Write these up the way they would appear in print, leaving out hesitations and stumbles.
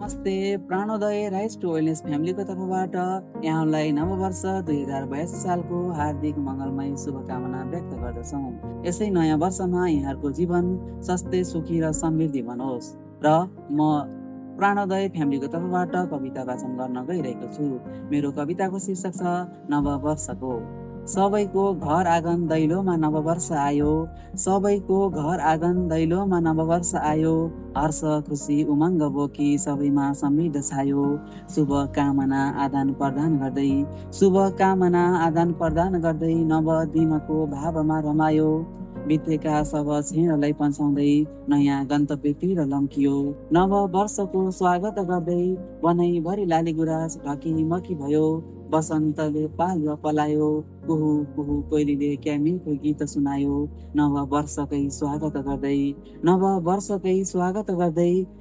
नमस्ते, प्राणोदय rice to wellness फ्यामिलीको तर्फबाट यहाँलाई नववर्ष 2082 सालको हार्दिक मङ्गलमय शुभकामना व्यक्त गर्दछौँ। यसै नयाँ वर्षमा यहाँहरूको जीवन स्वस्थ, सुखी र समृद्धि बनोस्। र म प्राणोदय फ्यामिलीको तर्फबाट कविता वाचन गर्न गइरहेको छु। मेरो कविताको शीर्षक छ नववर्षको। सबैको घर आँगन दैलोमा नववर्ष आयो, सबैको घर आँगन दैलोमा नववर्ष आयो। हर्ष खुसी उमङ्ग बोकी सबैमा समृद्ध छायो। शुभकामना आदान प्रदान गर्दै नव दिनको भावमा रमायो। बितेका सब क्षणलाई पन्छाउँदै नयाँ गन्तव्यतिर लम्कियो। नव वर्षको स्वागत गर्दै बनैभरि लाली गुराँस ढकिमकी भयो। बसन्तले पालुवा पलायो, कुहु कुहु कोइलीले क्या मिठो गीत सुनायो। नव वर्षकै स्वागत गर्दै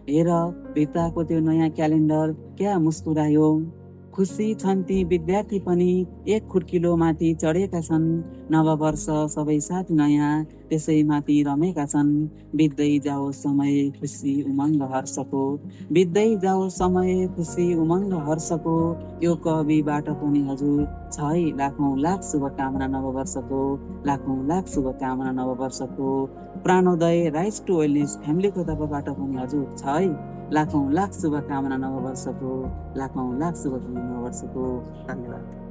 हेर भित्ताको त्यो नयाँ क्यालेन्डर क्या मुस्कुरायो। खुसी छन् ती विद्यार्थी पनि एक खुड्किलो माथि चढेका छन्। नव वर्ष सबै साथी नयाँ त्यसै माथि रमेका छन्। बित्दै जाओस् समय खुसी उमङ्ग हर्षको। यो कविबाट पनि हजुर छ है लाखौँ लाख शुभकामना नववर्षको। प्राणोदय राइस टु वेलनेस फ्यामिलीको तर्फबाट पनि हजुर छ है लाखौँ लाख शुभकामना नववर्षको। धन्यवाद।